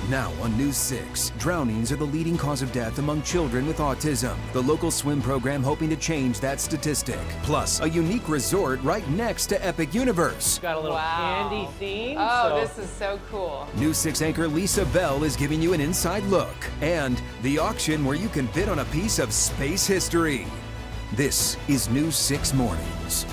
Now on News 6, drownings are the leading cause of death among children with autism. The local swim program hoping to change that statistic. Plus, a unique resort right next to Epic Universe. Got a little candy theme. This is so cool. News 6 anchor Lisa Bell is giving you an inside look. And the auction where you can bid on a piece of space history. This is News 6 Mornings.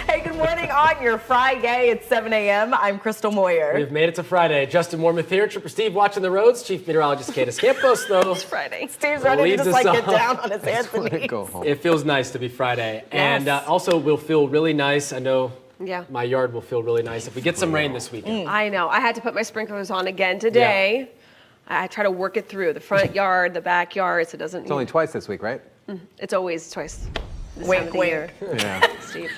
Hey, good morning on your Friday at 7 a.m. I'm Crystal Moyer. We've made it to Friday. Justin Wormuth here, Trooper Steve watching the roads, Chief Meteorologist Kate Campos, though. It's Friday. Steve's ready to just get down on his hands and knees. Go home. It feels nice to be Friday. Yes. And also will feel really nice. I know my yard will feel really nice if we get some rain this weekend. I know. I had to put my sprinklers on again today. Yeah. I try to work it through the front yard, the backyard, so it doesn't. It's only twice this week, right? It's always twice. Wink, wink. Yeah. Steve.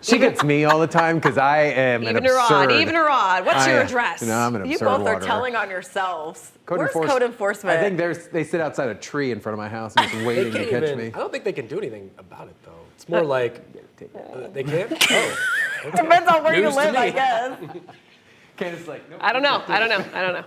She gets me all the time because I am an absurd. Even a rod. What's your address? You know, I'm an You absurd both are waterer. telling on yourselves. Code Where's code enforcement? I think they sit outside a tree in front of my house and just waiting to catch me. I don't think they can do anything about it, though. It's more like, they can't? Oh. Okay. Depends on where you News to live, me. I guess. Candace's like, nope. I don't know.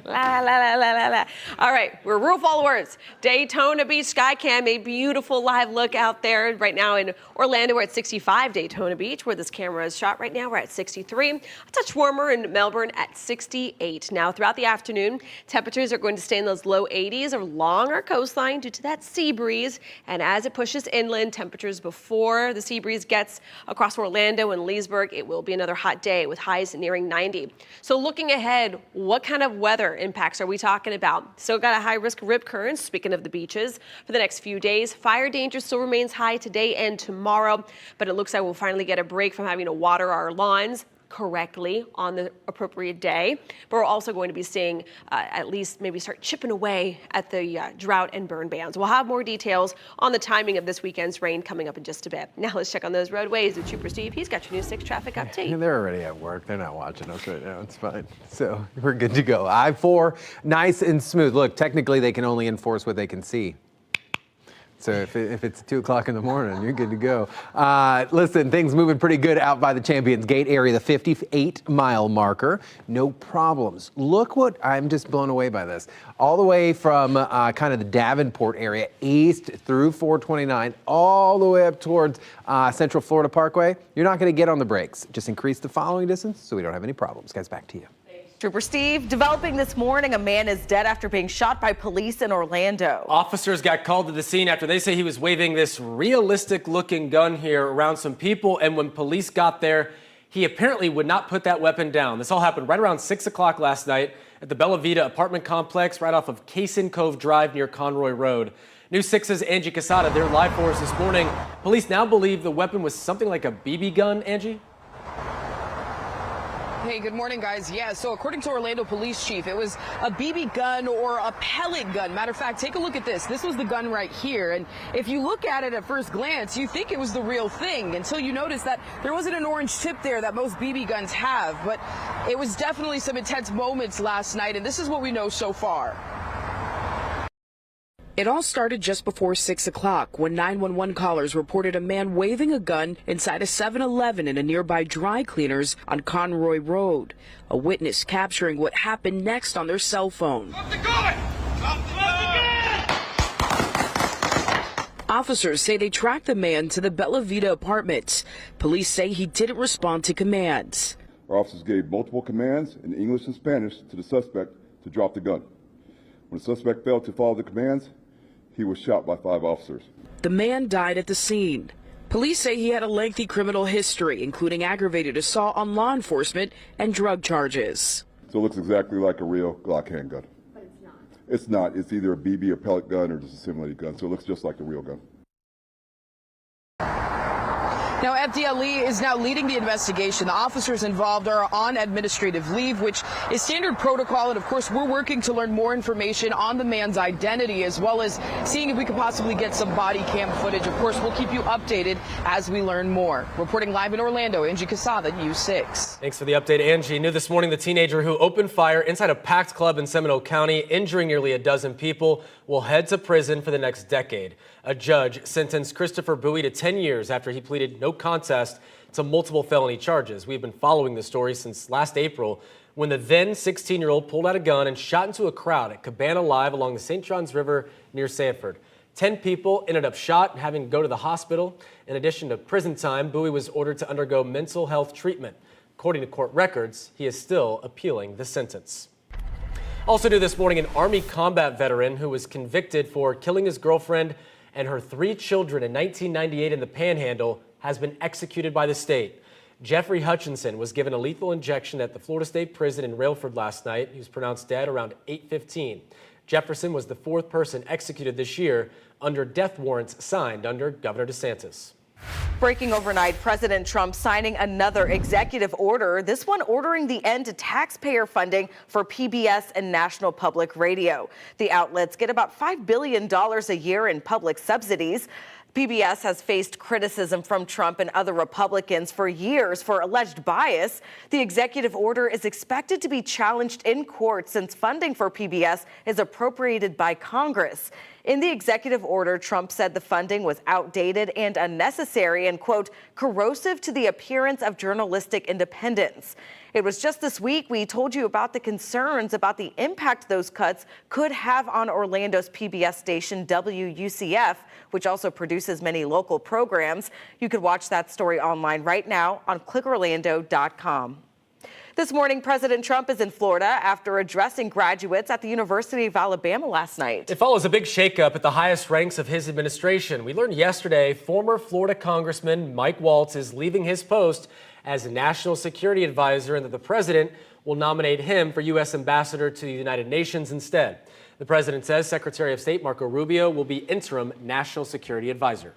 La, la, la, la, la, la. All right, we're rule followers. Daytona Beach Skycam, a beautiful live look out there right now in Orlando. We're at 65 Daytona Beach, where this camera is shot right now. We're at 63. A touch warmer in Melbourne at 68. Now, throughout the afternoon, temperatures are going to stay in those low 80s along our coastline due to that sea breeze. And as it pushes inland, temperatures before the sea breeze gets across Orlando and Leesburg, it will be another hot day with highs nearing 90. So looking ahead, what kind of weather impacts are we talking about? Still got a high risk rip currents, speaking of the beaches, for the next few days. Fire danger still remains high today and tomorrow, but it looks like we'll finally get a break from having to water our lawns correctly on the appropriate day. But we're also going to be seeing at least maybe start chipping away at the drought and burn bans. We'll have more details on the timing of this weekend's rain coming up in just a bit. Now let's check on those roadways with Trooper Steve. He's got your News 6 traffic update. They're already at work. They're not watching us right now. It's fine. So we're good to go. I-4, nice and smooth. Look, technically they can only enforce what they can see. So if it's 2 o'clock in the morning, you're good to go. Listen, things moving pretty good out by the Champions Gate area, the 58-mile marker. No problems. Look what, I'm just blown away by this. All the way from kind of the Davenport area, east through 429, all the way up towards Central Florida Parkway. You're not going to get on the brakes. Just increase the following distance so we don't have any problems. Guys, back to you. Trooper Steve, developing this morning, a man is dead after being shot by police in Orlando. Officers got called to the scene after they say he was waving this realistic-looking gun here around some people, and when police got there, he apparently would not put that weapon down. This all happened right around 6 o'clock last night at the Bella Vita apartment complex right off of Cason Cove Drive near Conroy Road. News 6's Angie Casada, they're live for us this morning. Police now believe the weapon was something like a BB gun, Angie? Hey, good morning, guys. Yeah, so according to Orlando Police Chief, it was a BB gun or a pellet gun. Matter of fact, take a look at this. This was the gun right here. And if you look at it at first glance, you think it was the real thing until you notice that there wasn't an orange tip there that most BB guns have. But it was definitely some intense moments last night, and this is what we know so far. It all started just before 6 o'clock when 911 callers reported a man waving a gun inside a 7-Eleven in a nearby dry cleaners on Conroy Road. A witness capturing what happened next on their cell phone. Officers say they tracked the man to the Bella Vita apartments. Police say he didn't respond to commands. Our officers gave multiple commands in English and Spanish to the suspect to drop the gun. When the suspect failed to follow the commands, he was shot by 5 officers. The man died at the scene. Police say he had a lengthy criminal history, including aggravated assault on law enforcement and drug charges. So it looks exactly like a real Glock handgun. But it's not. It's not. It's either a BB or pellet gun or just a simulated gun. So it looks just like a real gun. Now, FDLE is now leading the investigation. The officers involved are on administrative leave, which is standard protocol. And of course, we're working to learn more information on the man's identity, as well as seeing if we could possibly get some body cam footage. Of course, we'll keep you updated as we learn more. Reporting live in Orlando, Angie Casada, News 6. Thanks for the update, Angie. New this morning, the teenager who opened fire inside a packed club in Seminole County, injuring nearly a dozen people, will head to prison for the next decade. A judge sentenced Christopher Bowie to 10 years after he pleaded no contest to multiple felony charges. We've been following the story since last April when the then 16-year-old pulled out a gun and shot into a crowd at Cabana Live along the St. Johns River near Sanford. 10 people ended up shot and having to go to the hospital. In addition to prison time, Bowie was ordered to undergo mental health treatment. According to court records, he is still appealing the sentence. Also new this morning, an Army combat veteran who was convicted for killing his girlfriend and her 3 children in 1998 in the Panhandle has been executed by the state. Jeffrey Hutchinson was given a lethal injection at the Florida State Prison in Railford last night. He was pronounced dead around 8:15. Jefferson was the 4th person executed this year under death warrants signed under Governor DeSantis. Breaking overnight, President Trump signing another executive order, this one ordering the end to taxpayer funding for PBS and National Public Radio. The outlets get about $5 billion a year in public subsidies. PBS has faced criticism from Trump and other Republicans for years for alleged bias. The executive order is expected to be challenged in court since funding for PBS is appropriated by Congress. In the executive order, Trump said the funding was outdated and unnecessary and, quote, corrosive to the appearance of journalistic independence. It was just this week we told you about the concerns about the impact those cuts could have on Orlando's PBS station WUCF, which also produces many local programs. You could watch that story online right now on clickorlando.com. This morning, President Trump is in Florida after addressing graduates at the University of Alabama last night. It follows a big shakeup at the highest ranks of his administration. We learned yesterday former Florida Congressman Mike Waltz is leaving his post as National Security Advisor and that the president will nominate him for U.S. Ambassador to the United Nations instead. The president says Secretary of State Marco Rubio will be interim National Security Advisor.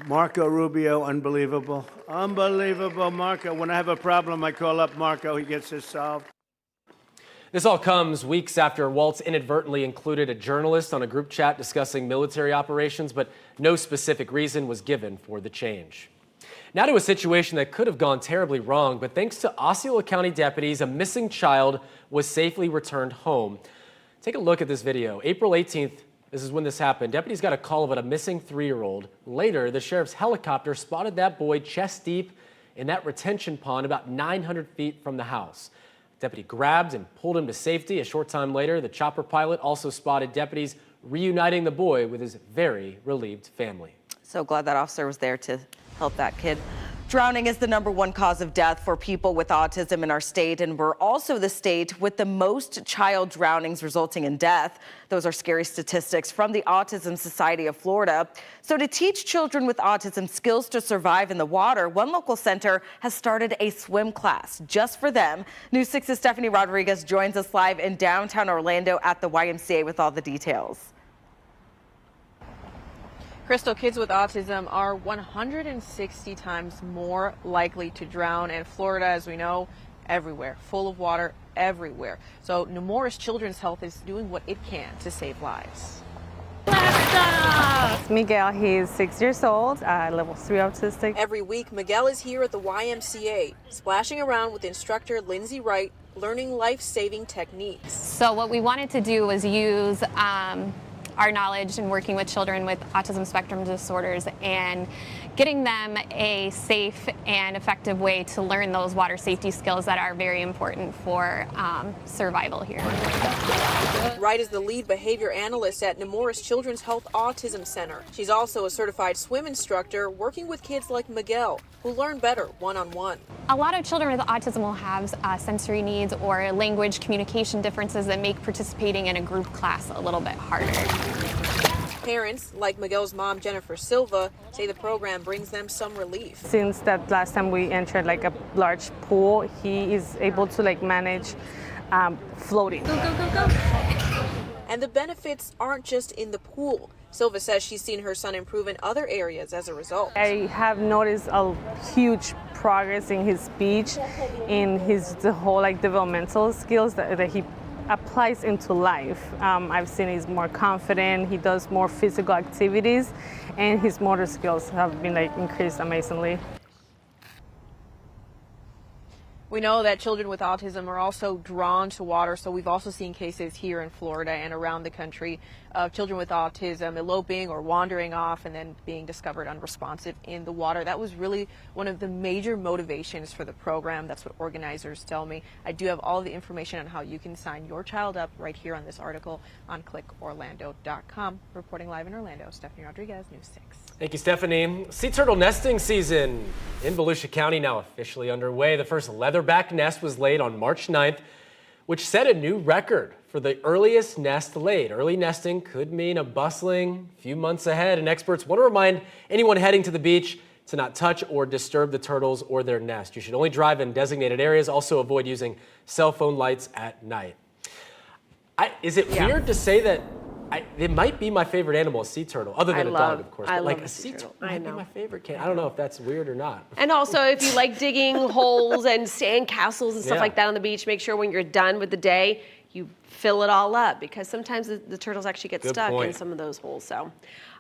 Marco Rubio, unbelievable. Unbelievable, Marco. When I have a problem, I call up Marco. He gets it solved. This all comes weeks after Waltz inadvertently included a journalist on a group chat discussing military operations, but no specific reason was given for the change. Now to a situation that could have gone terribly wrong, but thanks to Osceola County deputies, a missing child was safely returned home. Take a look at this video. April 18th, this is when this happened. Deputies got a call about a missing 3-year-old. Later, the sheriff's helicopter spotted that boy chest deep in that retention pond about 900 feet from the house. The deputy grabbed and pulled him to safety. A short time later, the chopper pilot also spotted deputies reuniting the boy with his very relieved family. So glad that officer was there to help that kid. Drowning is the #1 cause of death for people with autism in our state, and we're also the state with the most child drownings resulting in death. Those are scary statistics from the Autism Society of Florida. So to teach children with autism skills to survive in the water, one local center has started a swim class just for them. News 6's Stephanie Rodriguez joins us live in downtown Orlando at the YMCA with all the details. Crystal, kids with autism are 160 times more likely to drown, and Florida, as we know, everywhere, full of water everywhere. So Nemours Children's Health is doing what it can to save lives. Miguel, he's 6 years old, level 3 autistic. Every week, Miguel is here at the YMCA, splashing around with instructor Lindsay Wright, learning life-saving techniques. So what we wanted to do was use our knowledge in working with children with autism spectrum disorders and getting them a safe and effective way to learn those water safety skills that are very important for survival here. Wright is the lead behavior analyst at Nemours Children's Health Autism Center. She's also a certified swim instructor working with kids like Miguel, who learn better one-on-one. A lot of children with autism will have sensory needs or language communication differences that make participating in a group class a little bit harder. Parents, like Miguel's mom, Jennifer Silva, say the program brings them some relief. Since that last time we entered like a large pool, he is able to like manage floating. Go, go, go, go. And the benefits aren't just in the pool. Silva says she's seen her son improve in other areas as a result. I have noticed a huge progress in his speech, in the whole like developmental skills that he applies into life. I've seen he's more confident, he does more physical activities, and his motor skills have been like increased amazingly. We know that children with autism are also drawn to water, so we've also seen cases here in Florida and around the country of children with autism eloping or wandering off and then being discovered unresponsive in the water. That was really one of the major motivations for the program. That's what organizers tell me. I do have all the information on how you can sign your child up right here on this article on clickorlando.com. Reporting live in Orlando, Stephanie Rodriguez, News 6. Thank you, Stephanie. Sea turtle nesting season in Volusia County now officially underway. The first leatherback nest was laid on March 9th, which set a new record for the earliest nest laid. Early nesting could mean a bustling few months ahead, and experts want to remind anyone heading to the beach to not touch or disturb the turtles or their nest. You should only drive in designated areas. Also avoid using cell phone lights at night. Is it weird to say that it might be my favorite animal, a sea turtle, other than a dog, of course. I but love like a a sea sea turtle turtle. I might be know. my favorite. I don't know if that's weird or not. And also, if you like digging holes and sand castles and stuff Yeah. like that on the beach, make sure when you're done with the day, you fill it all up, because sometimes the turtles actually get Good stuck in point. some of those holes. So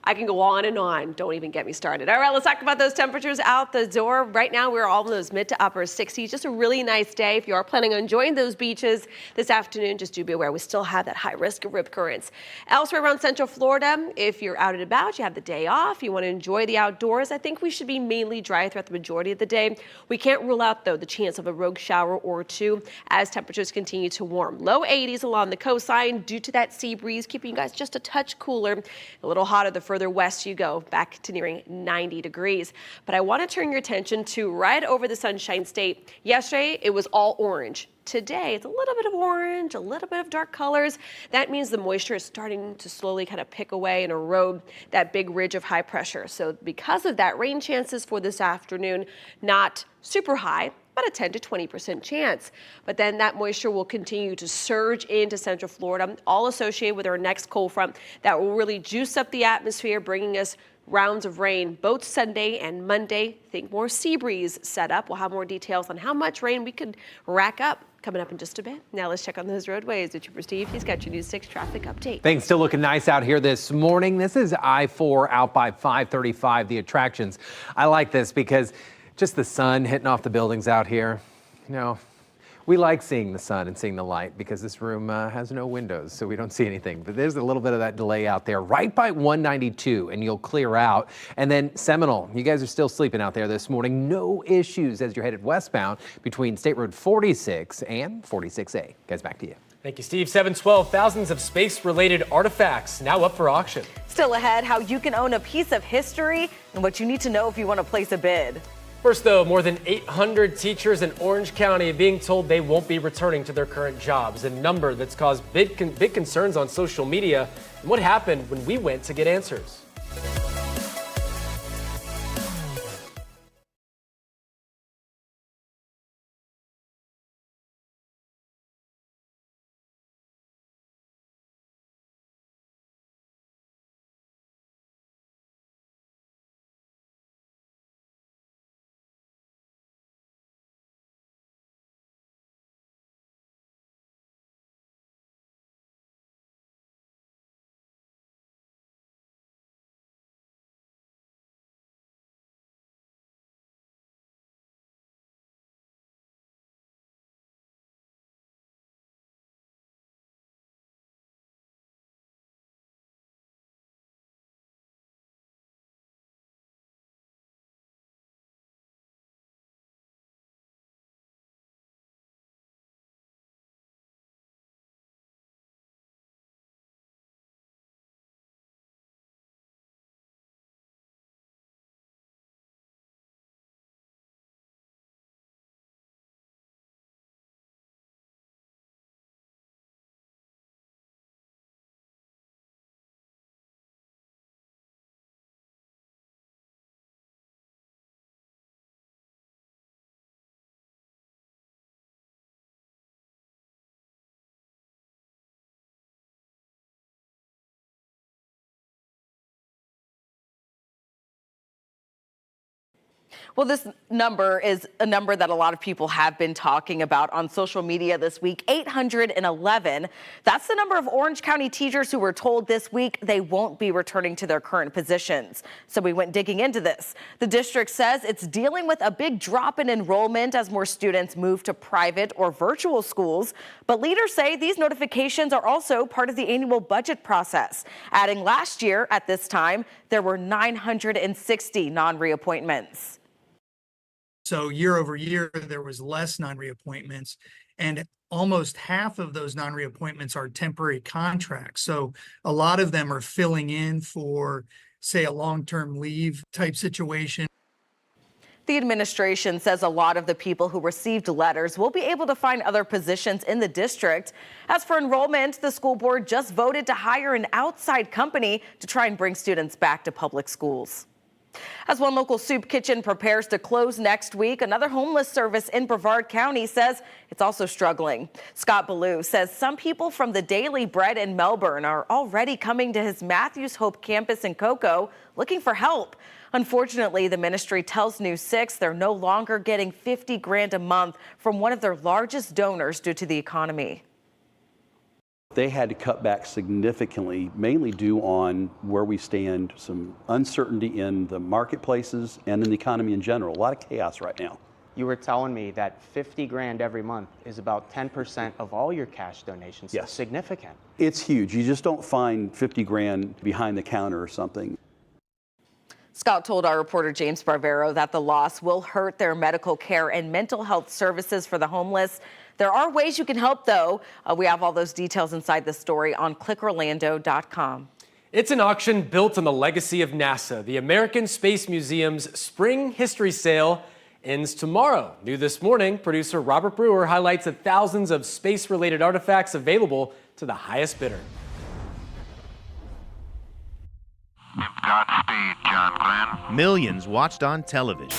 I can go on and on. Don't even get me started. All right, let's talk about those temperatures out the door. Right now, we're all in those mid to upper 60s. Just a really nice day. If you are planning on enjoying those beaches this afternoon, just do be aware we still have that high risk of rip currents. Elsewhere around Central Florida, if you're out and about, you have the day off, you want to enjoy the outdoors, I think we should be mainly dry throughout the majority of the day. We can't rule out, though, the chance of a rogue shower or two as temperatures continue to warm. Low 80s along the coastline due to that sea breeze, keeping you guys just a touch cooler. A little hotter the further west you go, back to nearing 90 degrees. But I want to turn your attention to right over the Sunshine State. Yesterday, it was all orange. Today, it's a little bit of orange, a little bit of dark colors. That means the moisture is starting to slowly kind of pick away and erode that big ridge of high pressure. So because of that, rain chances for this afternoon, not super high, about a 10 to 20% chance. But then that moisture will continue to surge into Central Florida, all associated with our next cold front that will really juice up the atmosphere, bringing us rounds of rain both Sunday and Monday. Think more sea breeze set up. We'll have more details on how much rain we could rack up coming up in just a bit. Now let's check on those roadways with Trooper Steve. He's got your News 6 traffic update. Things still looking nice out here this morning. This is I-4 out by 535, the attractions. I like this because just the sun hitting off the buildings out here, you know, we like seeing the sun and seeing the light because this room has no windows, so we don't see anything. But there's a little bit of that delay out there right by 192, and you'll clear out. And then Seminole, you guys are still sleeping out there this morning. No issues as you're headed westbound between State Road 46 and 46A. Guys, back to you. Thank you, Steve. 712, thousands of space-related artifacts now up for auction. Still ahead, how you can own a piece of history and what you need to know if you want to place a bid. First, though, more than 800 teachers in Orange County being told they won't be returning to their current jobs, a number that's caused big concerns on social media. And what happened when we went to get answers? Well, this number is a number that a lot of people have been talking about on social media this week, 811. That's the number of Orange County teachers who were told this week they won't be returning to their current positions. So we went digging into this. The district says it's dealing with a big drop in enrollment as more students move to private or virtual schools. But leaders say these notifications are also part of the annual budget process, adding last year at this time, there were 960 non-reappointments. So year over year, there was less non-reappointments, and almost half of those non-reappointments are temporary contracts. So a lot of them are filling in for, say, a long-term leave type situation. The administration says a lot of the people who received letters will be able to find other positions in the district. As for enrollment, the school board just voted to hire an outside company to try and bring students back to public schools. As one local soup kitchen prepares to close next week, another homeless service in Brevard County says it's also struggling. Scott Ballou says some people from the Daily Bread in Melbourne are already coming to his Matthews Hope campus in Cocoa looking for help. Unfortunately, the ministry tells News 6 they're no longer getting $50,000 a month from one of their largest donors due to the economy. They had to cut back significantly, mainly due on where we stand, some uncertainty in the marketplaces and in the economy in general. A lot of chaos right now. You were telling me that $50,000 every month is about 10% of all your cash donations. Yes. Significant. It's huge. You just don't find $50,000 behind the counter or something. Scott told our reporter James Barbero that the loss will hurt their medical care and mental health services for the homeless. There are ways you can help, though. We have all those details inside the story on clickorlando.com. It's an auction built on the legacy of NASA. The American Space Museum's Spring History Sale ends tomorrow. New this morning, producer Robert Brewer highlights the thousands of space-related artifacts available to the highest bidder. Godspeed, John Glenn. Millions watched on television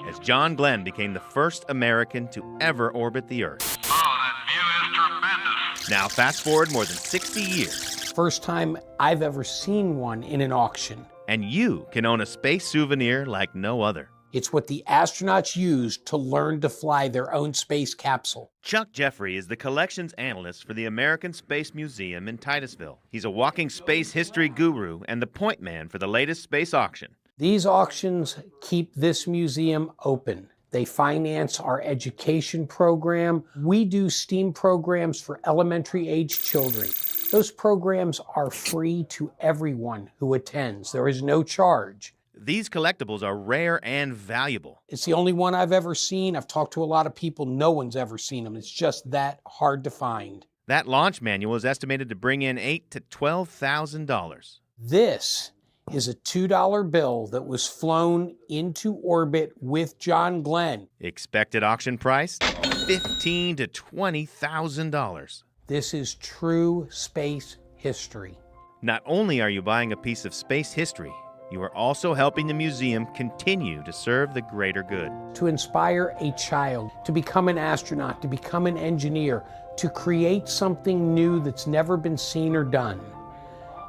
as John Glenn became the first American to ever orbit the Earth. Oh, that view is tremendous. Now fast forward more than 60 years. First time I've ever seen one in an auction. And you can own a space souvenir like no other. It's what the astronauts used to learn to fly their own space capsule. Chuck Jeffrey is the collections analyst for the American Space Museum in Titusville. He's a walking space history guru and the point man for the latest space auction. These auctions keep this museum open. They finance our education program. We do STEAM programs for elementary age children. Those programs are free to everyone who attends. There is no charge. These collectibles are rare and valuable. It's the only one I've ever seen. I've talked to a lot of people. No one's ever seen them. It's just that hard to find. That launch manual is estimated to bring in $8,000 to $12,000. This is a $2 bill that was flown into orbit with John Glenn. Expected auction price, $15,000 to $20,000. This is true space history. Not only are you buying a piece of space history, you are also helping the museum continue to serve the greater good. To inspire a child to become an astronaut, to become an engineer, to create something new that's never been seen or done.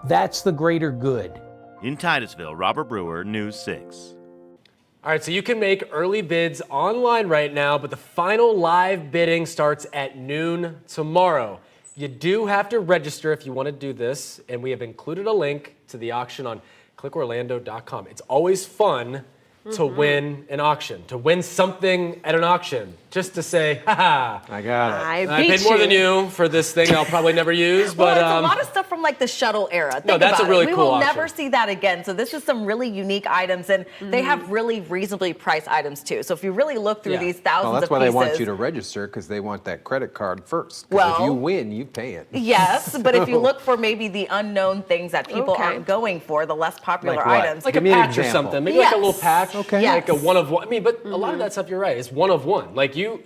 That's the greater good. In Titusville, Robert Brewer, News 6. All right, so you can make early bids online right now, but the final live bidding starts at noon tomorrow. You do have to register if you want to do this, and we have included a link to the auction on clickorlando.com. It's always fun to win an auction, to win something at an auction, just to say, haha, I got it. I paid more than you for this thing I'll probably never use. Well, but it's a lot of stuff from like the shuttle era. Think that's about a really it. cool We will auction. never see that again. So this is some really unique items, and they have really reasonably priced items too. So if you really look through these thousands Well, that's of why pieces, they want you to register, because they want that credit card first. 'Cause Well, if you win, you pay it. yes, but if you look for maybe the unknown things that people aren't going for, the less popular Like what? items, like a patch or something, maybe like a little patch, Okay. like a one of one. I mean, but a lot of that stuff, you're right, it's one of one. Like you're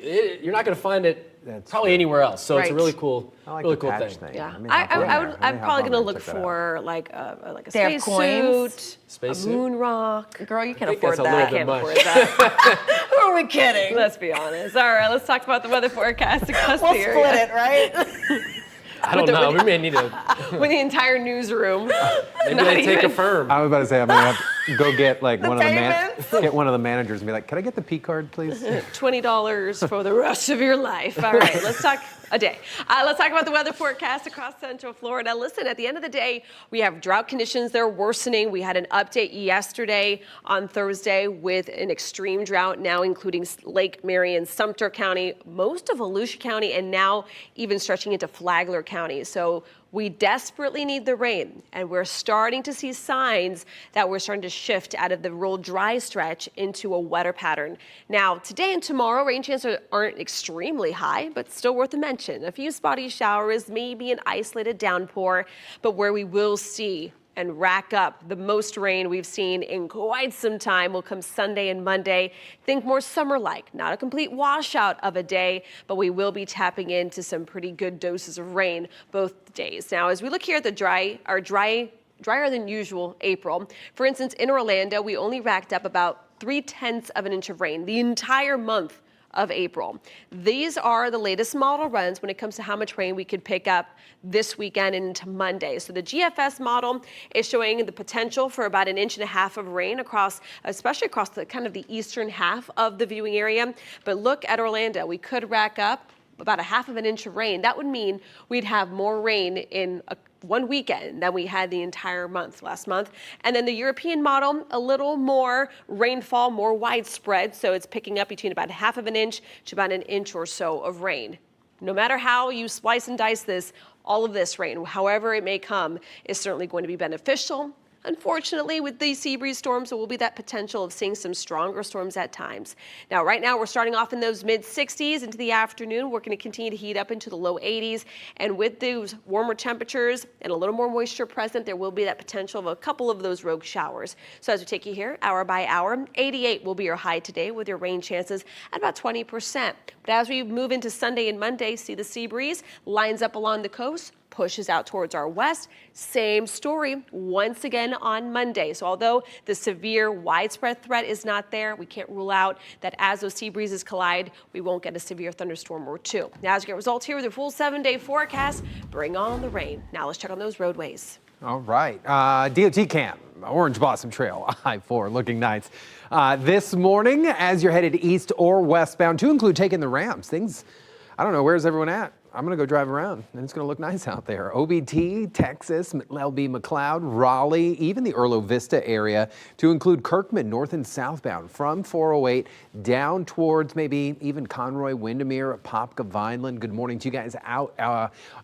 not going to find it probably anywhere else. So it's a really cool, really cool thing. Yeah, I'm probably gonna look for like a They have space coins. suit, Space a suit? moon rock. Girl, you can think afford that's a that. little bit much. Afford that. Who are we kidding? Let's be honest. All right, let's talk about the weather forecast across We'll the split area. it, right? I don't know. We may need to. With the entire newsroom. Maybe they take a firm. I was about to say, I'm going to have go get like payments. get one of the managers and be like, "Can I get the P card, please?" $20 for the rest of your life. All right, let's talk a day. Let's talk about the weather forecast across Central Florida. Listen, at the end of the day, we have drought conditions. They're worsening. We had an update yesterday on Thursday with an extreme drought now including Lake Mary and Sumter County, most of Volusia County, and now even stretching into Flagler County. So we desperately need the rain, and we're starting to see signs that we're starting to shift out of the real dry stretch into a wetter pattern. Now, today and tomorrow, rain chances aren't extremely high, but still worth a mention. A few spotty showers, maybe an isolated downpour, but where we will see and rack up the most rain we've seen in quite some time will come Sunday and Monday. Think more summer-like, not a complete washout of a day, but we will be tapping into some pretty good doses of rain both days. Now, as we look here at the drier than usual April, for instance, in Orlando, we only racked up about 0.3 of an inch of rain the entire month of April. These are the latest model runs when it comes to how much rain we could pick up this weekend and into Monday. So the GFS model is showing the potential for about 1.5 inches of rain across, especially across the kind of the eastern half of the viewing area. But look at Orlando, we could rack up about 0.5 inch of rain. That would mean we'd have more rain in one weekend than we had the entire month last month. And then the European model, a little more rainfall, more widespread. So it's picking up between about 0.5 inch to about 1 inch or so of rain. No matter how you slice and dice this, all of this rain, however it may come, is certainly going to be beneficial. Unfortunately, with these sea breeze storms, there will be that potential of seeing some stronger storms at times. Now, right now, we're starting off in those mid-60s into the afternoon. We're going to continue to heat up into the low 80s. And with those warmer temperatures and a little more moisture present, there will be that potential of a couple of those rogue showers. So as we take you here, hour by hour, 88 will be your high today with your rain chances at about 20%. But as we move into Sunday and Monday, see the sea breeze lines up along the coast, pushes out towards our west. Same story once again on Monday. So although the severe widespread threat is not there, we can't rule out that as those sea breezes collide, we won't get a severe thunderstorm or two. Now, as we get results here with a full 7-day forecast, bring on the rain. Now let's check on those roadways. All right. DOT camp, Orange Blossom Trail, I-4, looking nice. This morning, as you're headed east or westbound, to include taking the ramps, things, I don't know, where's everyone at? I'm going to go drive around, and it's going to look nice out there. OBT, Texas, LB McLeod, Raleigh, even the Orlo Vista area, to include Kirkman, north and southbound, from 408 down towards maybe even Conroy, Windermere, Popka, Vineland. Good morning to you guys out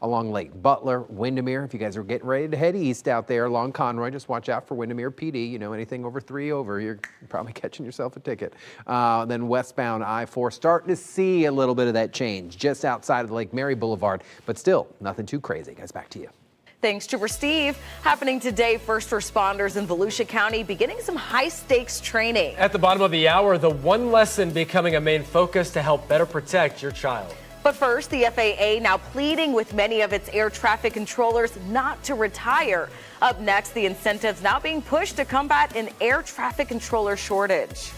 along Lake Butler, Windermere. If you guys are getting ready to head east out there along Conroy, just watch out for Windermere PD. You know, anything over 3 over, you're probably catching yourself a ticket. Then westbound I-4, starting to see a little bit of that change just outside of Lake Mary Boulevard, but still nothing too crazy. Guys, back to you. Thanks, Trooper Steve. Happening today, first responders in Volusia County beginning some high-stakes training. At the bottom of the hour, the one lesson becoming a main focus to help better protect your child. But first, the FAA now pleading with many of its air traffic controllers not to retire. Up next, the incentives now being pushed to combat an air traffic controller shortage.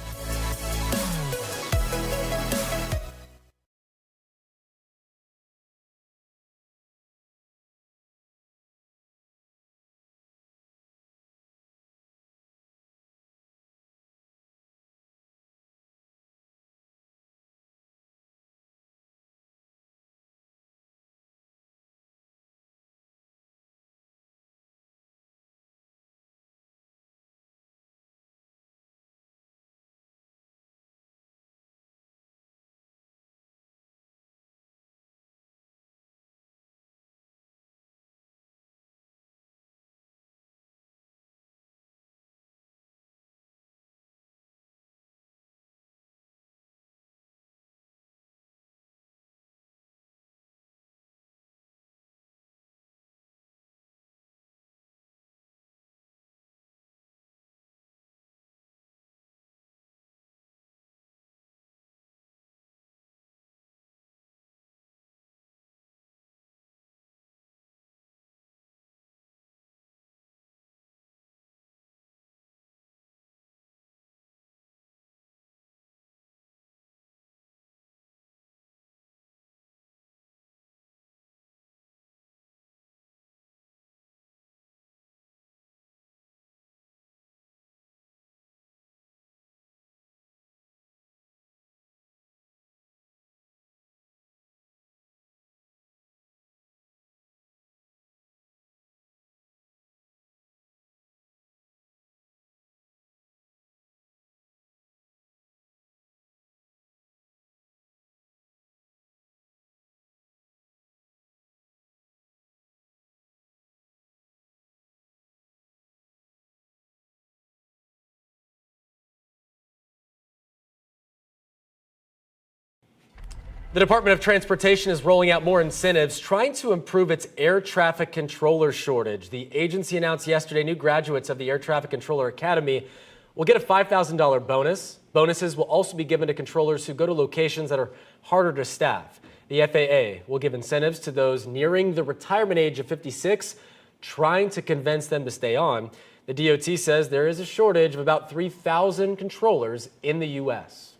The Department of Transportation is rolling out more incentives, trying to improve its air traffic controller shortage. The agency announced yesterday new graduates of the Air Traffic Controller Academy will get a $5,000 bonus. Bonuses will also be given to controllers who go to locations that are harder to staff. The FAA will give incentives to those nearing the retirement age of 56, trying to convince them to stay on. The DOT says there is a shortage of about 3,000 controllers in the U.S.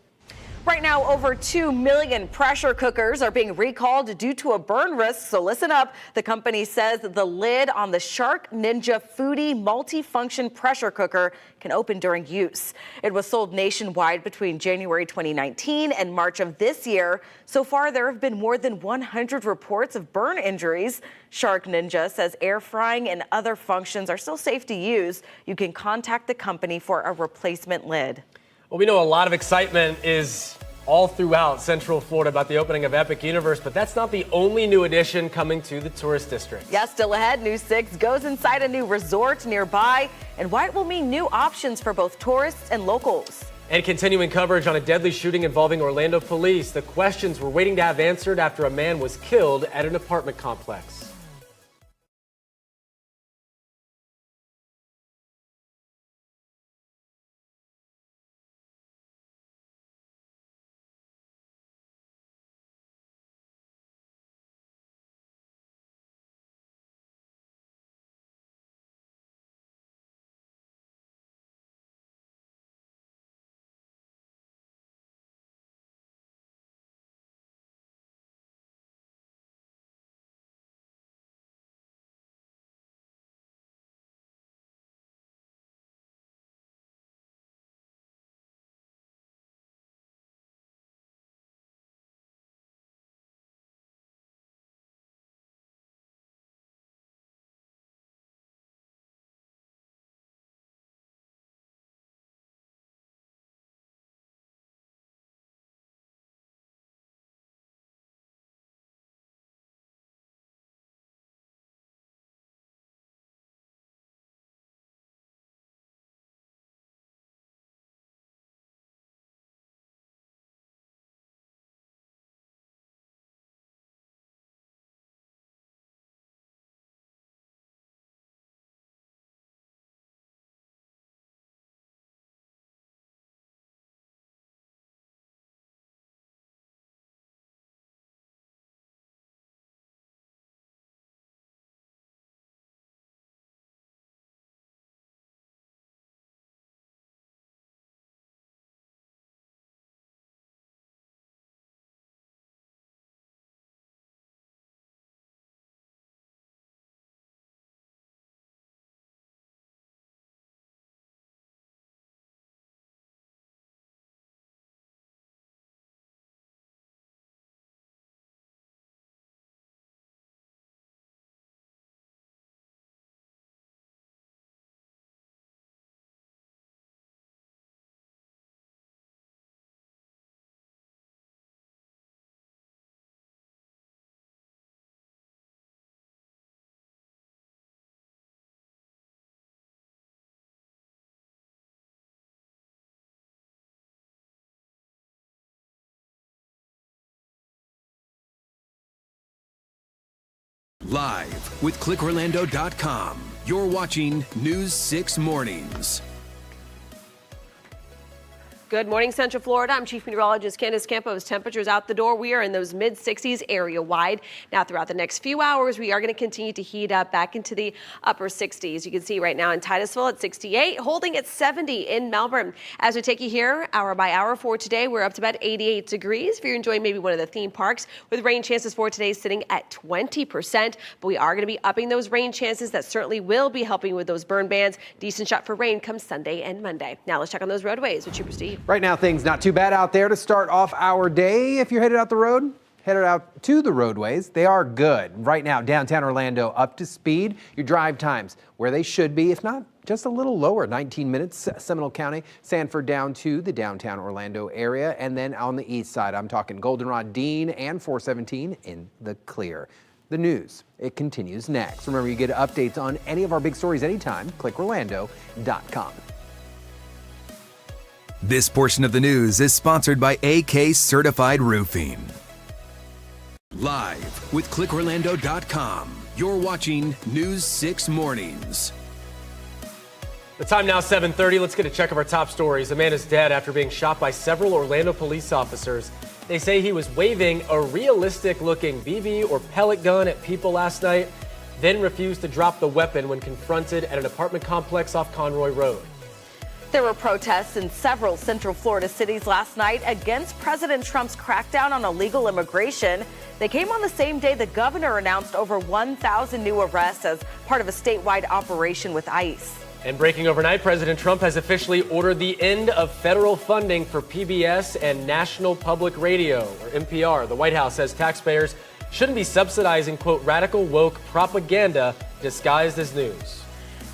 Right now, over 2 million pressure cookers are being recalled due to a burn risk. So listen up. The company says the lid on the Shark Ninja Foodie multifunction pressure cooker can open during use. It was sold nationwide between January 2019 and March of this year. So far, there have been more than 100 reports of burn injuries. Shark Ninja says air frying and other functions are still safe to use. You can contact the company for a replacement lid. Well, we know a lot of excitement is all throughout Central Florida about the opening of Epic Universe, but that's not the only new addition coming to the tourist district. Yes, still ahead, News 6 goes inside a new resort nearby and why it will mean new options for both tourists and locals. And continuing coverage on a deadly shooting involving Orlando police. The questions we're waiting to have answered after a man was killed at an apartment complex. Live with ClickOrlando.com. You're watching News 6 Mornings. Good morning, Central Florida. I'm Chief Meteorologist Candace Campos. Temperatures out the door. We are in those mid-60s area-wide. Now, throughout the next few hours, we are going to continue to heat up back into the upper 60s. You can see right now in Titusville at 68, holding at 70 in Melbourne. As we take you here, hour by hour for today, we're up to about 88 degrees. If you're enjoying maybe one of the theme parks, with rain chances for today sitting at 20%. But we are going to be upping those rain chances. That certainly will be helping with those burn bans. Decent shot for rain comes Sunday and Monday. Now, let's check on those roadways with Trooper Steve. Right now, things not too bad out there to start off our day. If you're headed out the road, headed out to the roadways, they are good. Right now, downtown Orlando up to speed. Your drive times where they should be, if not just a little lower, 19 minutes. Seminole County, Sanford down to the downtown Orlando area. And then on the east side, I'm talking Goldenrod, Dean, and 417 in the clear. The news, it continues next. Remember, you get updates on any of our big stories anytime. ClickOrlando.com. This portion of the news is sponsored by AK Certified Roofing. live with clickorlando.com. You're watching News 6 Mornings. The time now 7:30. Let's get a check of our top stories. A man is dead after being shot by several Orlando police officers. They say he was waving a realistic-looking BB or pellet gun at people last night, then refused to drop the weapon when confronted at an apartment complex off Conroy Road. There were protests in several Central Florida cities last night against President Trump's crackdown on illegal immigration. They came on the same day the governor announced over 1,000 new arrests as part of a statewide operation with ICE. And breaking overnight, President Trump has officially ordered the end of federal funding for PBS and National Public Radio, or NPR. The White House says taxpayers shouldn't be subsidizing, quote, radical woke propaganda disguised as news.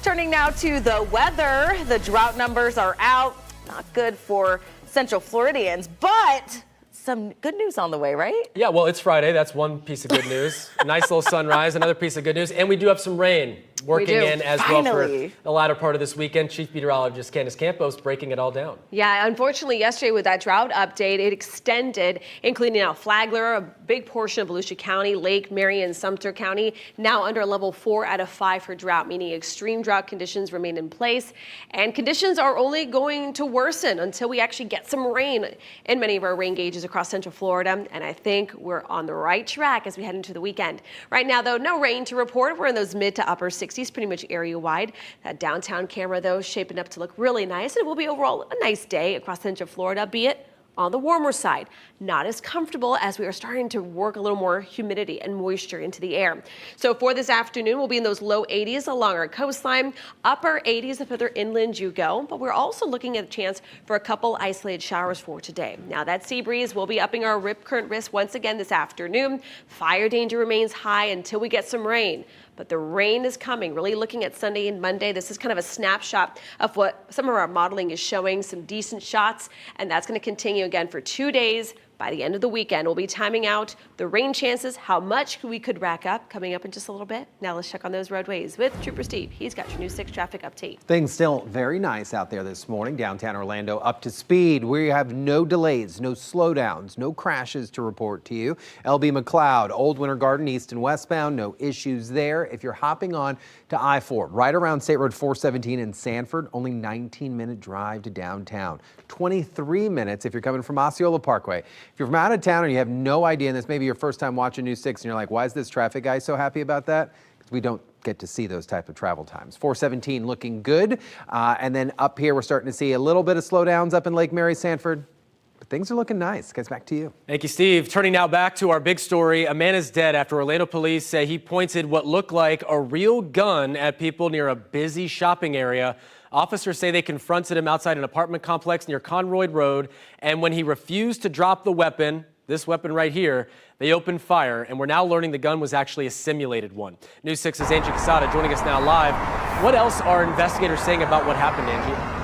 Turning now to the weather. The drought numbers are out. Not good for Central Floridians, but some good news on the way, right? Yeah, well, it's Friday. That's one piece of good news. Nice little sunrise, another piece of good news. And we do have some rain working in as well for the latter part of this weekend. Chief Meteorologist Candace Campos breaking it all down. Yeah, unfortunately, yesterday with that drought update, it extended, including now Flagler, a big portion of Volusia County, Lake, Marion, Sumter County, now under a level 4 out of 5 for drought, meaning extreme drought conditions remain in place. And conditions are only going to worsen until we actually get some rain in many of our rain gauges across Central Florida. And I think we're on the right track as we head into the weekend. Right now, though, no rain to report. We're in those mid to upper 60s, pretty much area-wide. That downtown camera, though, shaping up to look really nice. It will be overall a nice day across Central Florida, be it on the warmer side. Not as comfortable as we are starting to work a little more humidity and moisture into the air. So for this afternoon, we'll be in those low 80s along our coastline, upper 80s the further inland you go, but we're also looking at a chance for a couple isolated showers for today. Now that sea breeze will be upping our rip current risk once again this afternoon. Fire danger remains high until we get some rain. But the rain is coming. Really looking at Sunday and Monday, this is kind of a snapshot of what some of our modeling is showing, some decent shots, and that's going to continue again for 2 days. By the end of the weekend, we'll be timing out the rain chances, how much we could rack up, coming up in just a little bit. Now let's check on those roadways with Trooper Steve. He's got your News 6 traffic update. Things still very nice out there this morning. Downtown Orlando up to speed. We have no delays, no slowdowns, no crashes to report to you. LB McLeod, Old Winter Garden, east and westbound, no issues there. If you're hopping on to I-4, right around State Road 417 in Sanford, only 19-minute drive to downtown. 23 minutes if you're coming from Osceola Parkway. If you're from out of town and you have no idea, and this may be your first time watching News 6, and you're like, why is this traffic guy so happy about that? Because we don't get to see those type of travel times. 417 looking good. And then up here, we're starting to see a little bit of slowdowns up in Lake Mary, Sanford. But things are looking nice. Guys, back to you. Thank you, Steve. Turning now back to our big story. A man is dead after Orlando police say he pointed what looked like a real gun at people near a busy shopping area. Officers say they confronted him outside an apartment complex near Conroy Road, and when he refused to drop the weapon, this weapon right here, they opened fire, and we're now learning the gun was actually a simulated one. News 6's Angie Casada joining us now live. What else are investigators saying about what happened, Angie?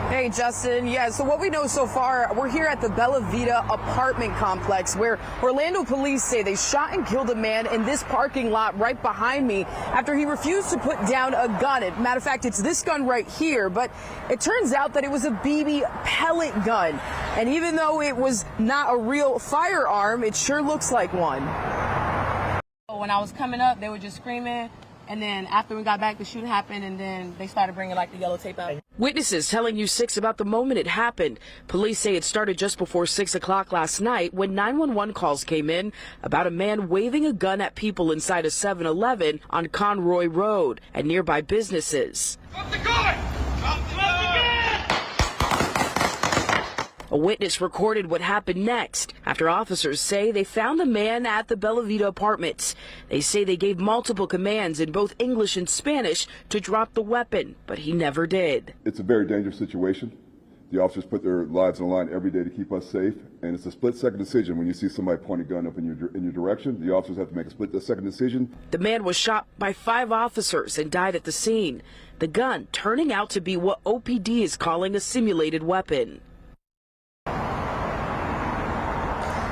Hey, Justin. Yeah, so what we know so far, we're here at the Bella Vita apartment complex where Orlando police say they shot and killed a man in this parking lot right behind me after he refused to put down a gun. Matter of fact, it's this gun right here, but it turns out that it was a BB pellet gun. And even though it was not a real firearm, it sure looks like one. When I was coming up, they were just screaming. And then after we got back, the shooting happened, and then they started bringing like the yellow tape out. Witnesses telling News 6 about the moment it happened. Police say it started just before 6 o'clock last night when 911 calls came in about a man waving a gun at people inside a 7-Eleven on Conroy Road and nearby businesses. Drop the gun! Drop the gun! A witness recorded what happened next after officers say they found the man at the Bella Vita apartments. They say they gave multiple commands in both English and Spanish to drop the weapon, but he never did. It's a very dangerous situation. The officers put their lives on the line every day to keep us safe, and it's a split-second decision when you see somebody pointing a gun up in your direction. The officers have to make a split-second decision. The man was shot by 5 officers and died at the scene. The gun turning out to be what OPD is calling a simulated weapon.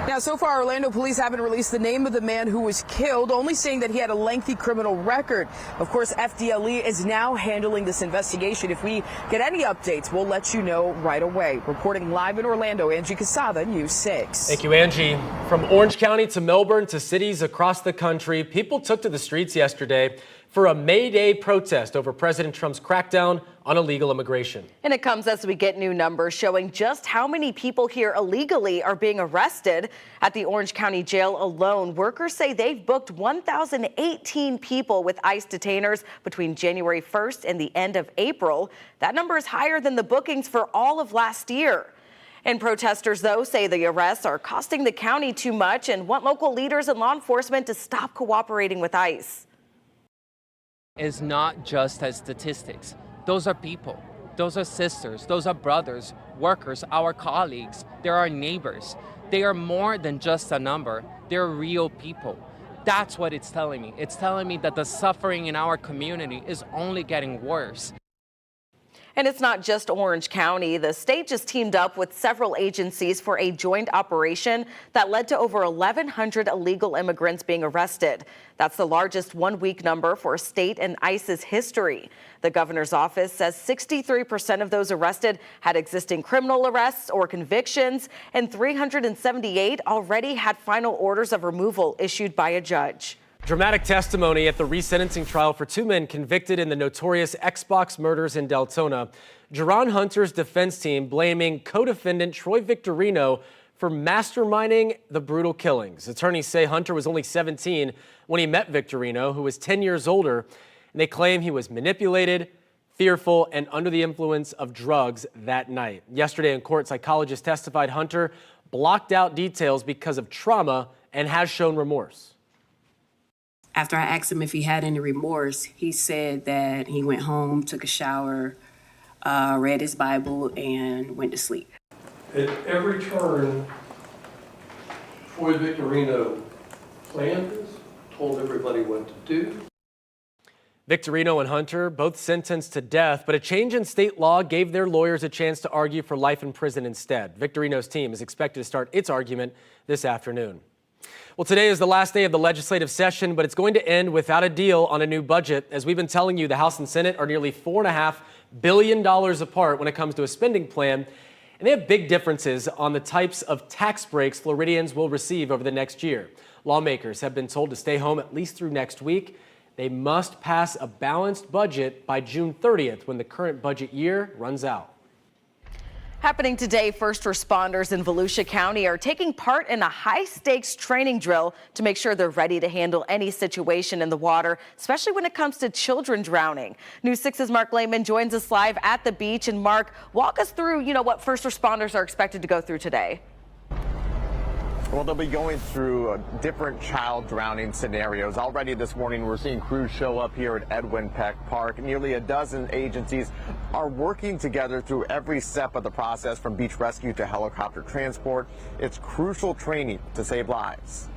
Now, Yeah, so far, Orlando police haven't released the name of the man who was killed, only saying that he had a lengthy criminal record. Of course, FDLE is now handling this investigation. If we get any updates, we'll let you know right away. Reporting live in Orlando, Angie Casada, News 6. Thank you, Angie. From Orange County to Melbourne to cities across the country, people took to the streets yesterday for a May Day protest over President Trump's crackdown on illegal immigration. And it comes as we get new numbers showing just how many people here illegally are being arrested. At the Orange County Jail alone, workers say they've booked 1,018 people with ICE detainers between January 1st and the end of April. That number is higher than the bookings for all of last year. And protesters, though, say the arrests are costing the county too much and want local leaders and law enforcement to stop cooperating with ICE. Is not just as statistics. Those are people. Those are sisters. Those are brothers, workers, our colleagues. They're our neighbors. They are more than just a number. They're real people. That's what it's telling me. It's telling me that the suffering in our community is only getting worse. And it's not just Orange County. The state just teamed up with several agencies for a joint operation that led to over 1,100 illegal immigrants being arrested. That's the largest one-week number for state and ICE's history. The governor's office says 63% of those arrested had existing criminal arrests or convictions, and 378 already had final orders of removal issued by a judge. Dramatic testimony at the resentencing trial for two men convicted in the notorious Xbox murders in Deltona. Jerron Hunter's defense team blaming co-defendant Troy Victorino for masterminding the brutal killings. Attorneys say Hunter was only 17 when he met Victorino, who was 10 years older, and they claim he was manipulated, fearful, and under the influence of drugs that night. Yesterday in court, psychologists testified Hunter blocked out details because of trauma and has shown remorse. After I asked him if he had any remorse, he said that he went home, took a shower, read his Bible, and went to sleep. At every turn, Troy Victorino planned this, told everybody what to do. Victorino and Hunter both sentenced to death, but a change in state law gave their lawyers a chance to argue for life in prison instead. Victorino's team is expected to start its argument this afternoon. Well, today is the last day of the legislative session, but it's going to end without a deal on a new budget. As we've been telling you, the House and Senate are nearly $4.5 billion apart when it comes to a spending plan, and they have big differences on the types of tax breaks Floridians will receive over the next year. Lawmakers have been told to stay home at least through next week. They must pass a balanced budget by June 30th when the current budget year runs out. Happening today, first responders in Volusia County are taking part in a high-stakes training drill to make sure they're ready to handle any situation in the water, especially when it comes to children drowning. News 6's Mark Lehman joins us live at the beach. And Mark, walk us through, what first responders are expected to go through today. Well, they'll be going through different child drowning scenarios. Already this morning, we're seeing crews show up here at Edwin Peck Park. Nearly a dozen agencies are working together through every step of the process, from beach rescue to helicopter transport. It's crucial training to save lives.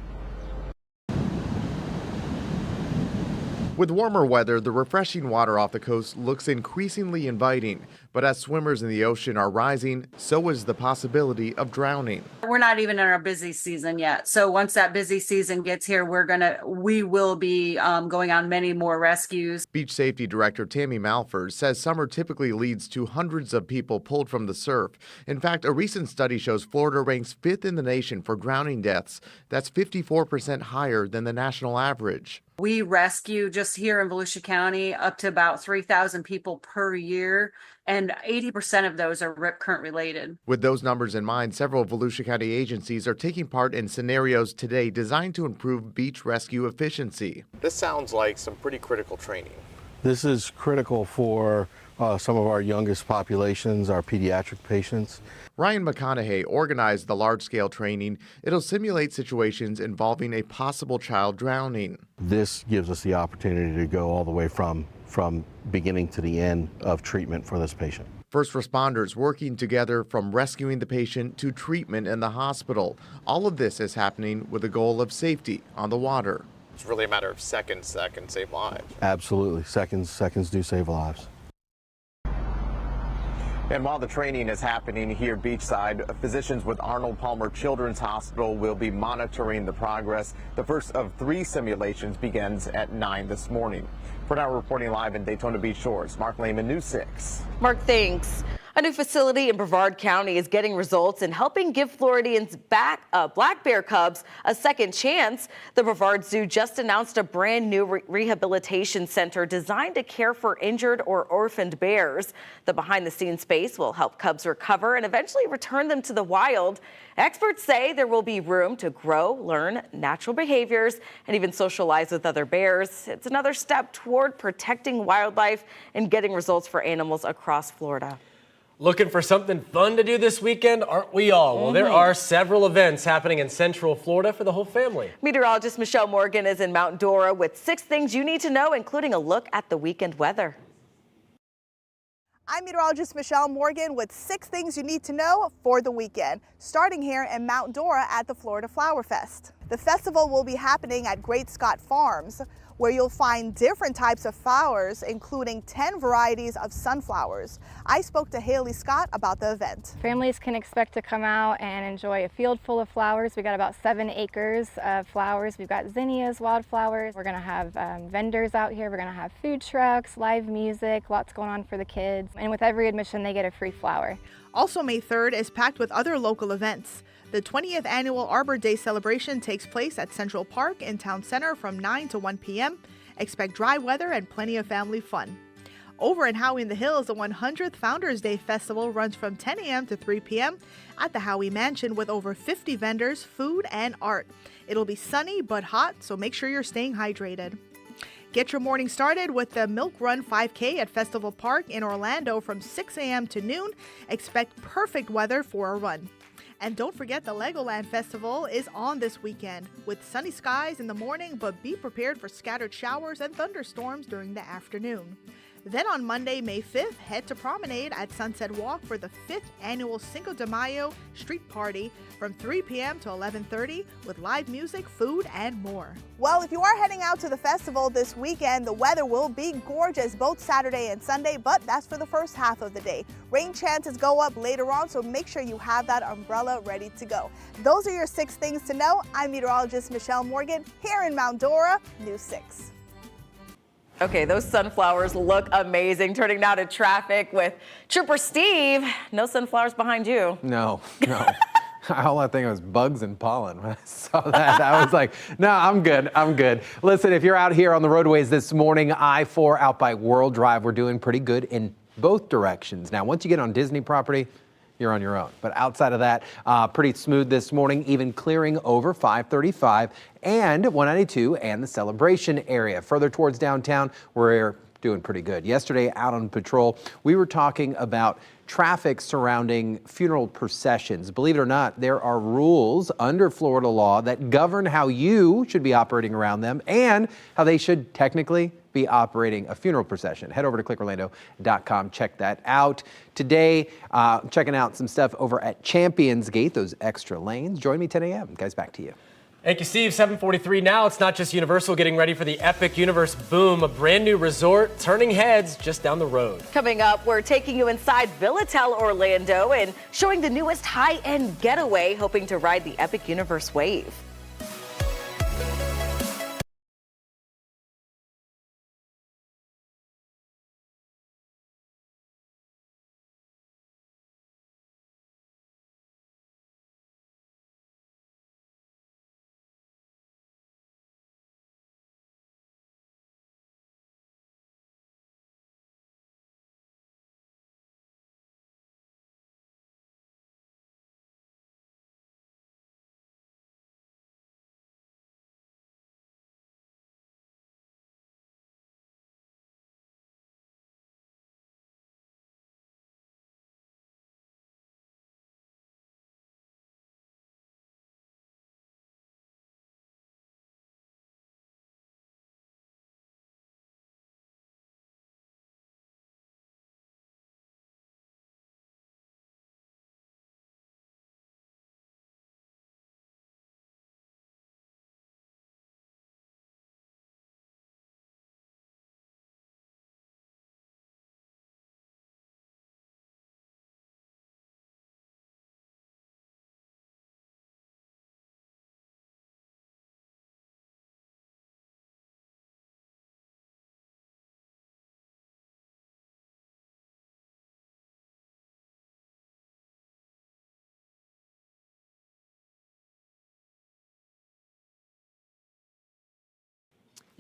With warmer weather, the refreshing water off the coast looks increasingly inviting. But as swimmers in the ocean are rising, so is the possibility of drowning. We're not even in our busy season yet. So once that busy season gets here, we will be going on many more rescues. Beach Safety Director Tammy Malford says summer typically leads to hundreds of people pulled from the surf. In fact, a recent study shows Florida ranks 5th in the nation for drowning deaths. That's 54% higher than the national average. We rescue just here in Volusia County up to about 3,000 people per year, and 80% of those are rip current related. With those numbers in mind, several Volusia County agencies are taking part in scenarios today designed to improve beach rescue efficiency. This sounds like some pretty critical training. This is critical for some of our youngest populations, our pediatric patients. Ryan McConaughey organized the large-scale training. It'll simulate situations involving a possible child drowning. This gives us the opportunity to go all the way from beginning to the end of treatment for this patient. First responders working together from rescuing the patient to treatment in the hospital. All of this is happening with the goal of safety on the water. It's really a matter of seconds that can save lives. Absolutely. Seconds do save lives. And while the training is happening here beachside, physicians with Arnold Palmer Children's Hospital will be monitoring the progress. The first of 3 simulations begins at 9 this morning. For now, reporting live in Daytona Beach Shores, Mark Lehman, News 6. Mark, thanks. A new facility in Brevard County is getting results and helping give Floridians black bear cubs a second chance. The Brevard Zoo just announced a brand new rehabilitation center designed to care for injured or orphaned bears. The behind-the-scenes space will help cubs recover and eventually return them to the wild. Experts say there will be room to grow, learn natural behaviors, and even socialize with other bears. It's another step toward protecting wildlife and getting results for animals across Florida. Looking for something fun to do this weekend? Aren't we all? Well, there are several events happening in Central Florida for the whole family. Meteorologist Michelle Morgan is in Mount Dora with 6 things you need to know, including a look at the weekend weather. I'm meteorologist Michelle Morgan with 6 things you need to know for the weekend, starting here in Mount Dora at the Florida Flower Fest. The festival will be happening at Great Scott Farms, where you'll find different types of flowers, including 10 varieties of sunflowers. I spoke to Haley Scott about the event. Families can expect to come out and enjoy a field full of flowers. We got about 7 acres of flowers. We've got zinnias, wildflowers. We're gonna have vendors out here. We're gonna have food trucks, live music, lots going on for the kids. And with every admission, they get a free flower. Also, May 3rd is packed with other local events. The 20th annual Arbor Day celebration takes place at Central Park in Town Center from 9 to 1 p.m. Expect dry weather and plenty of family fun. Over in Howey in the Hills, the 100th Founders Day Festival runs from 10 a.m. to 3 p.m. at the Howey Mansion with over 50 vendors, food, and art. It'll be sunny but hot, so make sure you're staying hydrated. Get your morning started with the Milk Run 5K at Festival Park in Orlando from 6 a.m. to noon. Expect perfect weather for a run. And don't forget the Legoland Festival is on this weekend with sunny skies in the morning, but be prepared for scattered showers and thunderstorms during the afternoon. Then on Monday, May 5th, head to Promenade at Sunset Walk for the 5th annual Cinco de Mayo Street Party from 3 p.m. to 11:30 with live music, food, and more. Well, if you are heading out to the festival this weekend, the weather will be gorgeous both Saturday and Sunday, but that's for the first half of the day. Rain chances go up later on, so make sure you have that umbrella ready to go. Those are your 6 things to know. I'm meteorologist Michelle Morgan here in Mount Dora, News 6. Okay, those sunflowers look amazing. Turning now to traffic with Trooper Steve. No sunflowers behind you. No. All I think was bugs and pollen. When I saw that, I was like, no, I'm good. Listen, if you're out here on the roadways this morning, I-4 out by World Drive, we're doing pretty good in both directions. Now, once you get on Disney property, you're on your own. But outside of that, pretty smooth this morning, even clearing over 535 and 192 and the Celebration area. Further towards downtown, we're doing pretty good. Yesterday out on patrol, we were talking about traffic surrounding funeral processions. Believe it or not, there are rules under Florida law that govern how you should be operating around them and how they should technically be operating a funeral procession. Head over to clickorlando.com, check that out. Today, checking out some stuff over at Champions Gate, those extra lanes. Join me 10 a.m. Guys, back to you. Thank you, Steve. 7:43 now. It's not just Universal getting ready for the Epic Universe Boom, a brand new resort turning heads just down the road. Coming up, we're taking you inside Villatel Orlando and showing the newest high-end getaway, hoping to ride the Epic Universe wave.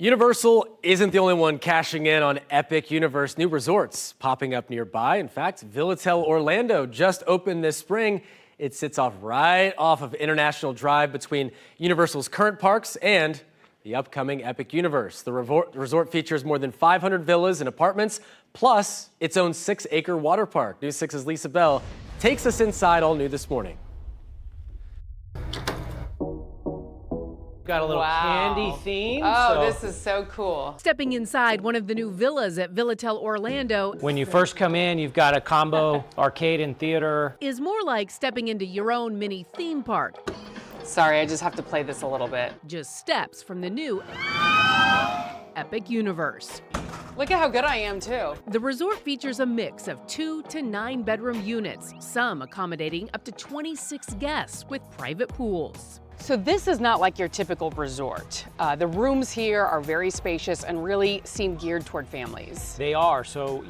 Universal isn't the only one cashing in on Epic Universe. New resorts popping up nearby. In fact, Villatel Orlando just opened this spring. It sits right off of International Drive between Universal's current parks and the upcoming Epic Universe. The resort features more than 500 villas and apartments, plus its own 6-acre water park. News 6's Lisa Bell takes us inside, all new this morning. Got a little candy theme. Oh, this is so cool. Stepping inside one of the new villas at Villatel Orlando. When you first come in, you've got a combo arcade and theater. Is more like stepping into your own mini theme park. Sorry, I just have to play this a little bit. Just steps from the new Epic Universe. Look at how good I am, too. The resort features a mix of 2 to 9 bedroom units, some accommodating up to 26 guests with private pools. So this is not like your typical resort. The rooms here are very spacious and really seem geared toward families. They are. So,